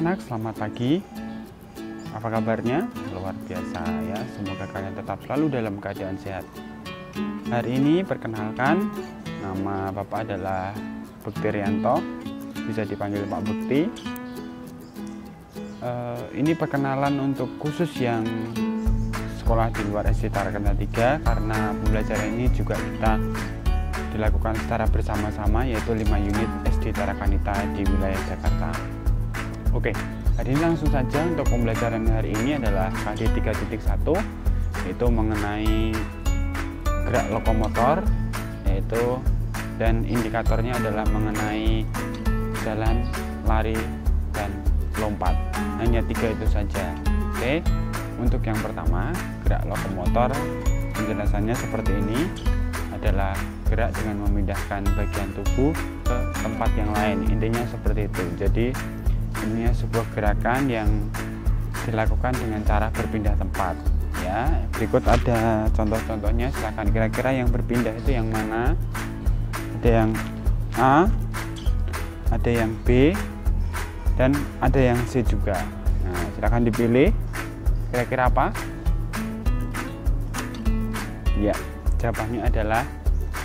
anak-anak, selamat pagi. Apa kabarnya? Luar biasa ya, semoga kalian tetap selalu dalam keadaan sehat. Hari ini perkenalkan, nama Bapak adalah Bekti Rianto, bisa dipanggil Pak Bekti. Ini perkenalan untuk khusus yang sekolah di luar SD Tarakanita 3, karena pembelajaran ini juga kita dilakukan secara bersama-sama, yaitu 5 unit SD Tarakanita di wilayah Jakarta. Oke, hari ini langsung saja untuk pembelajaran hari ini adalah KD 3.1, yaitu mengenai gerak lokomotor, yaitu dan indikatornya adalah mengenai jalan, lari, dan lompat. Hanya 3 itu saja. Oke, untuk yang pertama, gerak lokomotor, penjelasannya seperti ini, adalah gerak dengan memindahkan bagian tubuh ke tempat yang lain. Intinya seperti itu. Jadi ini sebuah gerakan yang dilakukan dengan cara berpindah tempat. Ya, berikut ada contoh-contohnya. Silakan, kira-kira yang berpindah itu yang mana? Ada yang A, ada yang B, dan ada yang C juga. Nah, silakan dipilih. Kira-kira apa? Ya, jawabannya adalah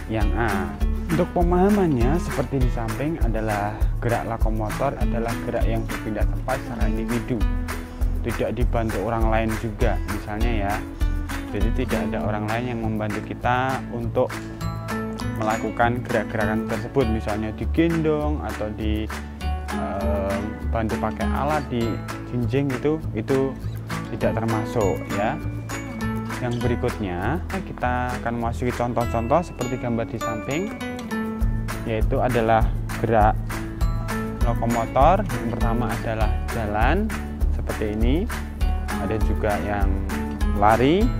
yang A. Untuk pemahamannya seperti di samping adalah gerak lokomotor adalah gerak yang berpindah tempat secara individu, tidak dibantu orang lain juga, misalnya ya. Jadi tidak ada orang lain yang membantu kita untuk melakukan gerak-gerakan tersebut, misalnya digendong atau dibantu pakai alat, di jinjing, itu tidak termasuk ya. Yang berikutnya kita akan memasuki contoh-contoh seperti gambar di samping, yaitu adalah gerak lokomotor. Yang pertama adalah jalan seperti ini, ada juga yang lari,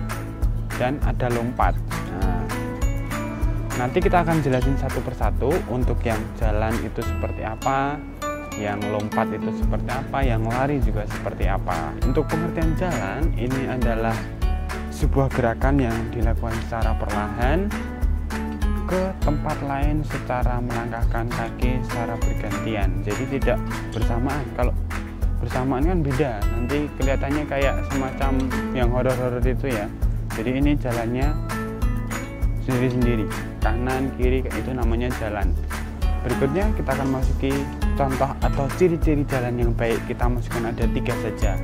dan ada lompat. Nah, nanti kita akan jelasin satu persatu. Untuk yang jalan itu seperti apa, yang lompat itu seperti apa, yang lari juga seperti apa. Untuk pengertian jalan, ini adalah sebuah gerakan yang dilakukan secara perlahan ke tempat lain secara melangkahkan kaki secara bergantian. Jadi tidak bersamaan. Kalau bersamaan kan beda, nanti kelihatannya kayak semacam yang horor-horor itu ya. Jadi ini jalannya sendiri-sendiri, kanan kiri, itu namanya jalan. Berikutnya kita akan masuki contoh atau ciri-ciri jalan yang baik. Kita masukkan ada 3 saja.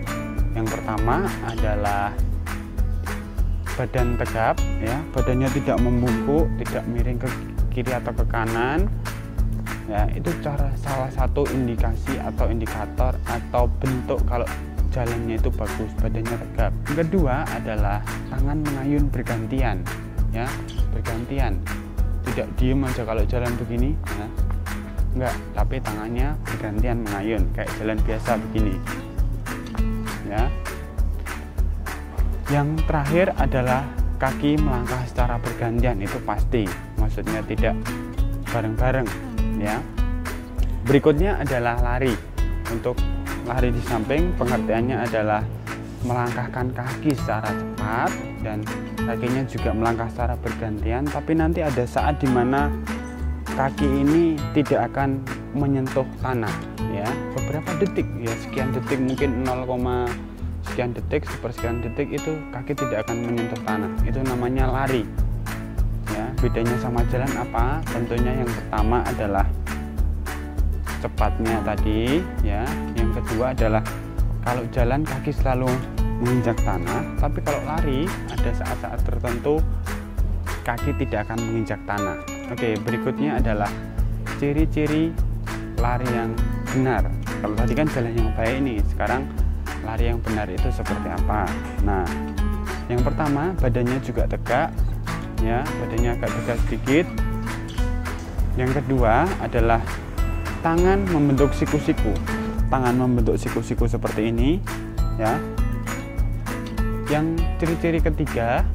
Yang pertama adalah badan tegap ya, badannya tidak membungkuk, tidak miring ke kiri atau ke kanan ya. Itu salah satu indikasi atau indikator atau bentuk kalau jalannya itu bagus, badannya tegap. Yang kedua adalah tangan mengayun bergantian ya, bergantian, tidak diem aja kalau jalan begini ya. Enggak, tapi tangannya bergantian mengayun kayak jalan biasa begini ya. Yang terakhir adalah kaki melangkah secara bergantian, itu pasti, maksudnya tidak bareng-bareng ya. Berikutnya adalah lari. Untuk lari di samping, pengertiannya adalah melangkahkan kaki secara cepat dan kakinya juga melangkah secara bergantian, tapi nanti ada saat dimana kaki ini tidak akan menyentuh tanah ya, beberapa detik ya, sekian detik, mungkin 0, sekian detik, sepersekian detik, itu kaki tidak akan menyentuh tanah. Itu namanya lari ya. Bedanya sama jalan apa? Tentunya yang pertama adalah cepatnya tadi ya. Yang kedua adalah kalau jalan kaki selalu menginjak tanah, tapi kalau lari ada saat-saat tertentu kaki tidak akan menginjak tanah. Oke, berikutnya adalah ciri-ciri lari yang benar. Kalau tadi kan jalan yang baik, ini sekarang lari yang benar itu seperti apa? Nah, yang pertama badannya juga tegak ya, badannya agak tegak sedikit. Yang kedua adalah tangan membentuk siku-siku, tangan membentuk siku-siku seperti ini ya. Yang ciri-ciri ketiga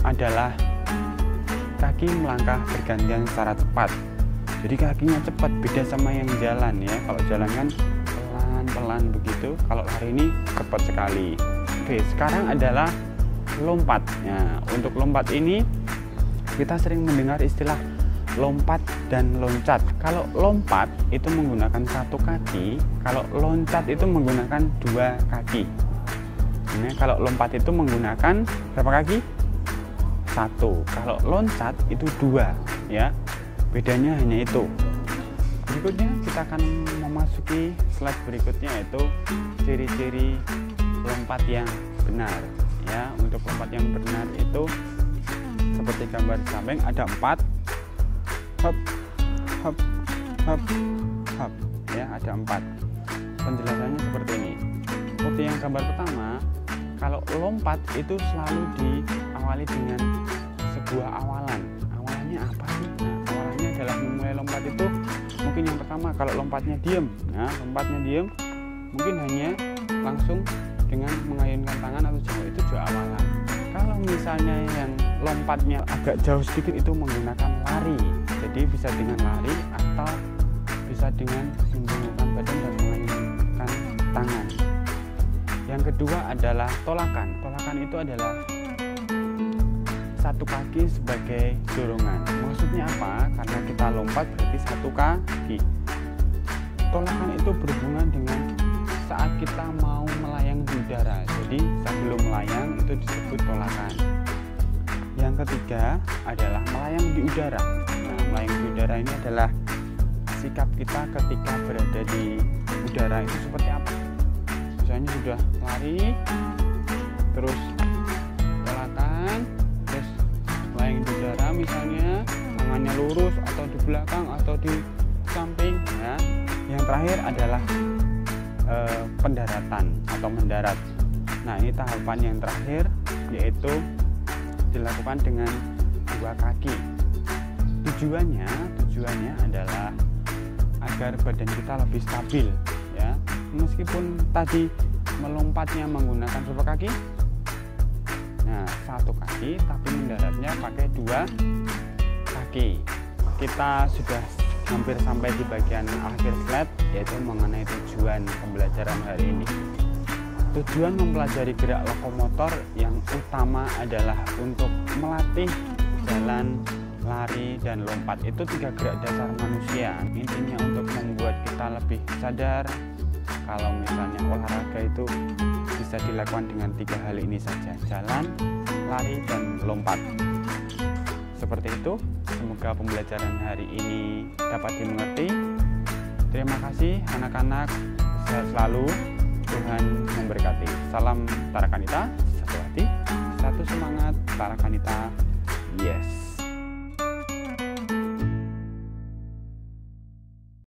adalah kaki melangkah bergantian secara cepat. Jadi kakinya cepat, beda sama yang jalan ya. Kalau jalan kan pelan begitu, kalau hari ini cepat sekali. Oke, sekarang adalah lompat. Nah, untuk lompat ini kita sering mendengar istilah lompat dan loncat. Kalau lompat itu menggunakan satu kaki, kalau loncat itu menggunakan dua kaki. Ini kalau lompat itu menggunakan berapa kaki? Satu. Kalau loncat itu dua, ya. Bedanya hanya itu. Berikutnya kita akan memasuki slide berikutnya, yaitu ciri-ciri lompat yang benar. Ya, untuk lompat yang benar itu seperti gambar di samping ada 4. Hop, hop, hop, hop. Ya, ada 4. Penjelasannya seperti ini. Seperti yang gambar pertama, kalau lompat itu selalu diawali dengan sebuah awalan. Awalannya apa sih? Nah, awalannya adalah memulai lompat itu mungkin yang pertama kalau lompatnya diem. Nah, lompatnya diem mungkin hanya langsung dengan mengayunkan tangan atau jauh, itu juga awalan. Kalau misalnya yang lompatnya agak jauh sedikit itu menggunakan lari. Jadi bisa dengan lari atau bisa dengan membungkukkan badan dan mengayunkan tangan. Yang kedua adalah tolakan. Tolakan itu adalah satu kaki sebagai dorongan. Maksudnya apa? Karena kita lompat berarti satu kaki. Tolakan itu berhubungan dengan saat kita mau melayang di udara. Jadi sebelum melayang itu disebut tolakan. Yang ketiga adalah melayang di udara. Nah, melayang di udara ini adalah sikap kita ketika berada di udara itu seperti apa? Misalnya sudah lari, terus tolakan, terus melayang di udara, misalnya tangannya lurus atau di belakang atau di samping. Ya. Yang terakhir adalah pendaratan atau mendarat. Nah, ini tahapan yang terakhir, yaitu dilakukan dengan dua kaki. Tujuannya adalah agar badan kita lebih stabil, ya. Meskipun tadi melompatnya menggunakan berapa kaki? Nah, satu kaki, tapi mendaratnya pakai dua kaki. Kita sudah hampir sampai di bagian akhir slide, yaitu mengenai tujuan pembelajaran hari ini. Tujuan mempelajari gerak lokomotor yang utama adalah untuk melatih jalan, lari, dan lompat. Itu 3 gerak dasar manusia. Intinya untuk membuat kita lebih sadar kalau misalnya olahraga itu bisa dilakukan dengan 3 hal ini saja: jalan, lari, dan lompat. Seperti itu. Semoga pembelajaran hari ini dapat dimengerti. Terima kasih anak-anak, sehat selalu, Tuhan memberkati. Salam Tarakanita, satu hati, satu semangat, Tarakanita, yes.